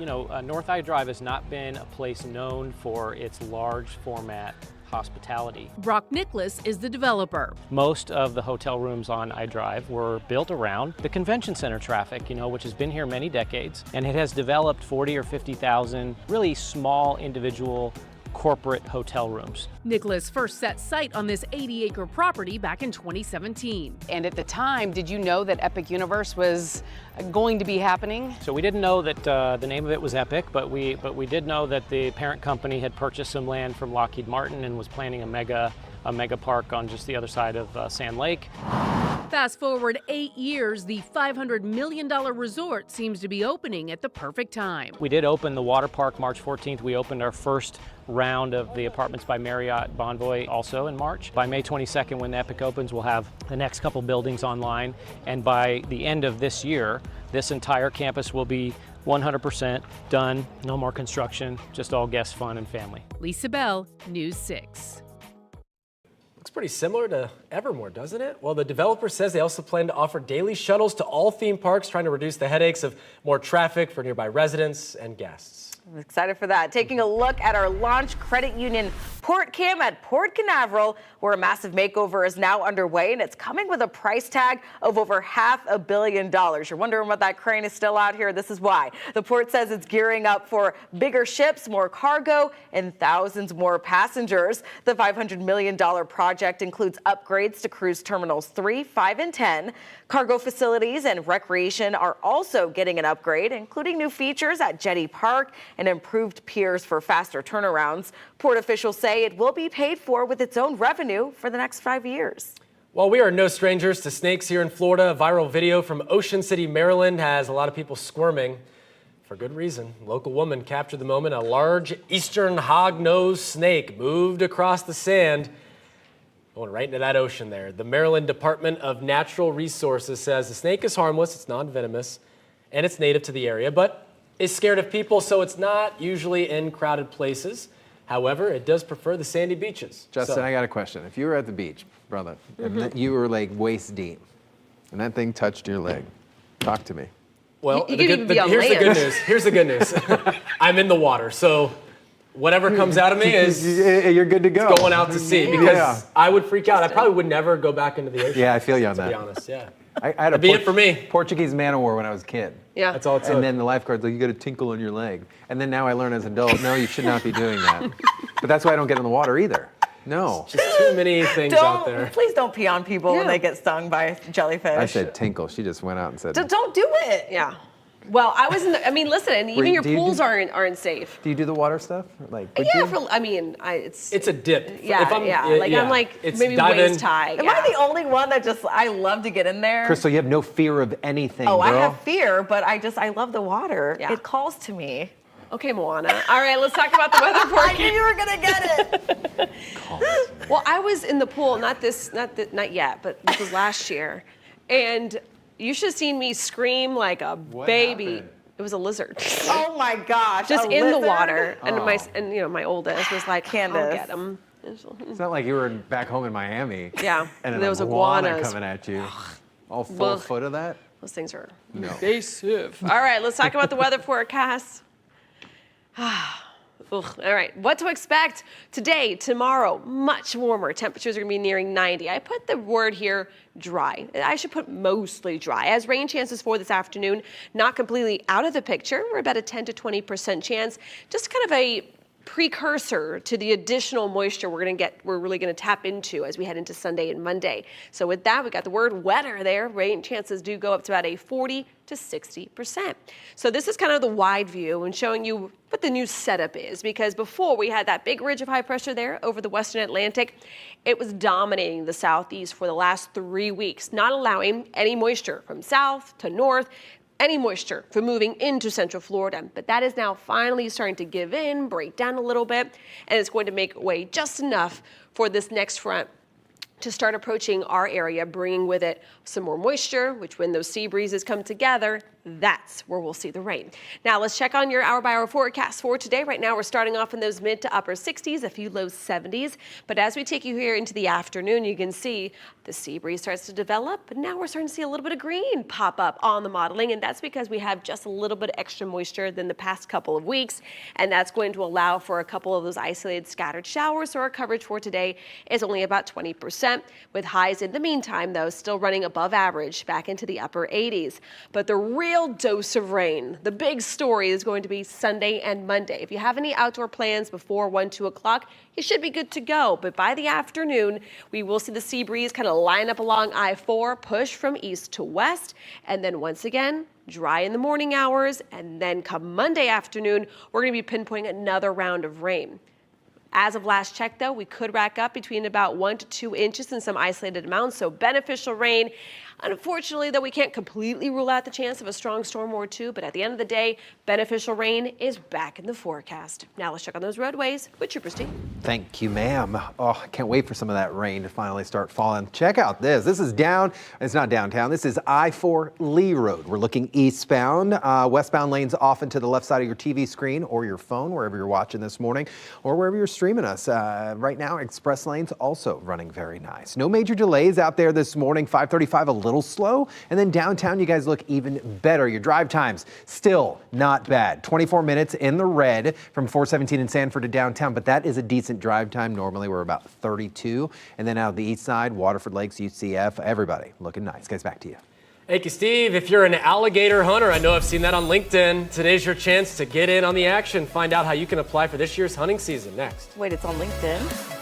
North I Drive has not been a place known for its large format hospitality. Brock Nicholas is the developer. Most of the hotel rooms on I Drive were built around the convention center traffic, which has been here many decades, and it has developed 40 or 50,000 really small individual corporate hotel rooms. Nicholas first set sight on this 80-acre property back in 2017. And at the time, did you know that Epic Universe was going to be happening? So we didn't know that the name of it was Epic, but we did know that the parent company had purchased some land from Lockheed Martin and was planning a mega park on just the other side of Sand Lake. Fast forward 8 years, the $500 million resort seems to be opening at the perfect time. We did open the water park March 14th. We opened our first round of the Apartments by Marriott Bonvoy also in March. By May 22nd, when Epic opens, we'll have the next couple buildings online. And by the end of this year, this entire campus will be 100% done. No more construction, just all guest fun and family. Lisa Bell, News 6. Looks pretty similar to Evermore, doesn't it? Well, the developer says they also plan to offer daily shuttles to all theme parks, trying to reduce the headaches of more traffic for nearby residents and guests. I'm excited for that. Taking a look at our launch credit union Port Cam at Port Canaveral, where a massive makeover is now underway, and it's coming with a price tag of over $500 million. You're wondering why that crane is still out here? This is why. The port says it's gearing up for bigger ships, more cargo, and thousands more passengers. The $500 million project includes upgrades to cruise terminals 3, 5, and 10. Cargo facilities and recreation are also getting an upgrade, including new features at Jetty Park and improved piers for faster turnarounds. Port officials say it will be paid for with its own revenue for the next 5 years. Well, we are no strangers to snakes here in Florida. A viral video from Ocean City, Maryland has a lot of people squirming for good reason. A local woman captured the moment a large eastern hog-nosed snake moved across the sand, going right into that ocean there. The Maryland Department of Natural Resources says the snake is harmless, it's non-venomous, and it's native to the area, but is scared of people, so it's not usually in crowded places. However, it does prefer the sandy beaches. Justin, I got a question. If you were at the beach, brother, and you were like waist deep, and that thing touched your leg, talk to me. Well, here's the good news. Here's the good news. I'm in the water, so whatever comes out of me is you're good to go. Going out to sea, because I would freak out. I probably would never go back into the ocean. Yeah, I feel you on that. To be honest, yeah. I had That'd be it for me. Portuguese man of war when I was a kid. Yeah. That's all it took. And then the lifeguard's like, you got a tinkle on your leg. And then now I learn as an adult, no, you should not be doing that. But that's why I don't get in the water either. No. Just too many things out there. Please don't pee on people when they get stung by jellyfish. I said tinkle. She just went out and said. Don't do it. Yeah. Well, I was in the, listen, and even your pools aren't safe. Do you do the water stuff? Like, it's a dip. Yeah, I'm like maybe waist high. Am I the only one that I love to get in there? Crystal, you have no fear of anything, girl. I have fear, but I love the water. Yeah. It calls to me. Okay, Moana. All right, let's talk about the weather forecast. I knew you were gonna get it. Well, I was in the pool, not yet, but this was last year, and you should have seen me scream like a baby. Happened? It was a lizard. Oh my gosh! Just in the water, and my oldest was like, Candace, I'll get him. It's not like you were back home in Miami. Yeah, and there was iguana coming at you. All 4 foot of that. Those things are invasive. All right, let's talk about the weather forecast. Ugh, all right, what to expect today, tomorrow, much warmer. Temperatures are going to be nearing 90. I put the word here, dry. I should put mostly dry, as rain chances for this afternoon not completely out of the picture. We're about a 10 to 20% chance, just kind of a precursor to the additional moisture we're really going to tap into as we head into Sunday and Monday. So with that, we got the word wetter there. Rain chances do go up to about a 40 to 60%. So this is kind of the wide view and showing you what the new setup is, because before we had that big ridge of high pressure there over the western Atlantic. It was dominating the southeast for the last 3 weeks, not allowing any moisture from south to north, any moisture from moving into central Florida. But that is now finally starting to give in, break down a little bit, and it's going to make way just enough for this next front to start approaching our area, bringing with it some more moisture, which when those sea breezes come together, that's where we'll see the rain. Now let's check on your hour-by-hour forecast for today. Right now we're starting off in those mid to upper 60s, a few low 70s. But as we take you here into the afternoon, you can see the sea breeze starts to develop. But now we're starting to see a little bit of green pop up on the modeling. And that's because we have just a little bit extra moisture than the past couple of weeks. And that's going to allow for a couple of those isolated scattered showers. So our coverage for today is only about 20%, with highs in the meantime, though, still running above average back into the upper 80s. But the real dose of rain, the big story, is going to be Sunday and Monday. If you have any outdoor plans before 1, 2 o'clock, you should be good to go. But by the afternoon, we will see the sea breeze kind of line up along I-4, push from east to west, and then once again, dry in the morning hours. And then come Monday afternoon, we're going to be pinpointing another round of rain. As of last check, though, we could rack up between about 1 to 2 inches in some isolated amounts, so beneficial rain. Unfortunately, though, we can't completely rule out the chance of a strong storm or two, but at the end of the day, beneficial rain is back in the forecast. Now let's check on those roadways with Trooper Steve. Thank you, ma'am. Oh, I can't wait for some of that rain to finally start falling. Check out this. This is it's not downtown. This is I-4 Lee Road. We're looking eastbound. Westbound lanes off into the left side of your TV screen or your phone, wherever you're watching this morning, or wherever you're streaming us. Right now, express lanes also running very nice. No major delays out there this morning. 535 a little slow. And then downtown, you guys look even better. Your drive times still not bad. 24 minutes in the red from 417 in Sanford to downtown, but that is a decent drive time. Normally we're about 32. And then out the east side, Waterford Lakes, UCF, everybody looking nice. Guys, back to you. Thank you, Steve. If you're an alligator hunter, I know I've seen that on LinkedIn. Today's your chance to get in on the action. Find out how you can apply for this year's hunting season next. Wait, it's on LinkedIn?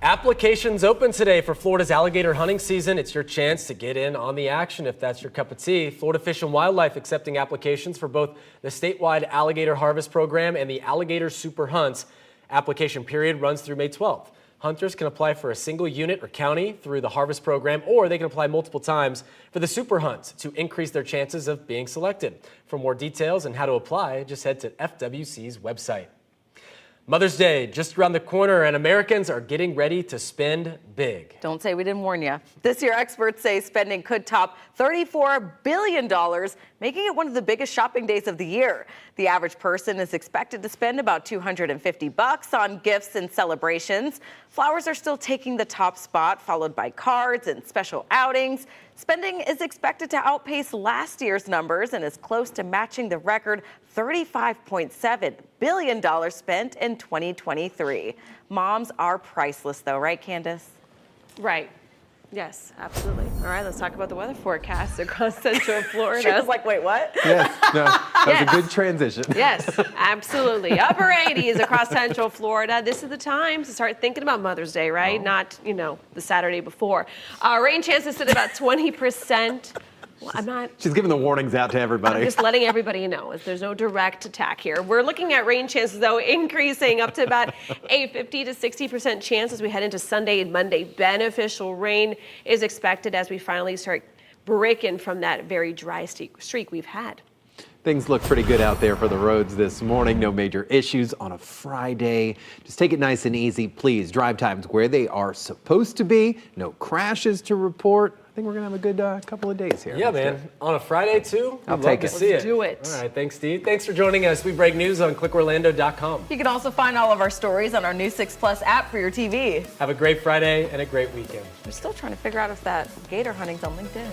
Applications open today for Florida's alligator hunting season. It's your chance to get in on the action if that's your cup of tea. Florida Fish and Wildlife accepting applications for both the statewide alligator harvest program and the alligator super hunts. Application period runs through May 12th. Hunters can apply for a single unit or county through the harvest program, or they can apply multiple times for the super hunt to increase their chances of being selected. For more details and how to apply, just head to FWC's website. Mother's Day just around the corner, and Americans are getting ready to spend big. Don't say we didn't warn you. This year, experts say spending could top $34 billion, making it one of the biggest shopping days of the year. The average person is expected to spend about $250 on gifts and celebrations. Flowers are still taking the top spot, followed by cards and special outings. Spending is expected to outpace last year's numbers and is close to matching the record $35.7 billion spent in 2023. Moms are priceless though, right, Candace? Right. Yes, absolutely. All right, let's talk about the weather forecast across Central Florida. She was like, wait, what? Yes, no, that was a good transition. Yes, absolutely. Upper 80s across Central Florida. This is the time to start thinking about Mother's Day, right? Oh. Not, the Saturday before. Rain chances sit at about 20%. Well, She's giving the warnings out to everybody. I'm just letting everybody know there's no direct attack here. We're looking at rain chances, though, increasing up to about a 50 to 60% chance as we head into Sunday and Monday. Beneficial rain is expected as we finally start breaking from that very dry streak we've had. Things look pretty good out there for the roads this morning. No major issues on a Friday. Just take it nice and easy, please. Drive times where they are supposed to be. No crashes to report. I think we're going to have a good couple of days here. Yeah, man. On a Friday, too? I'll We'd take love it. to see Let's do it. All right, thanks, Steve. Thanks for joining us. We break news on clickorlando.com. You can also find all of our stories on our new 6 Plus app for your TV. Have a great Friday and a great weekend. We're still trying to figure out if that gator hunting's on LinkedIn.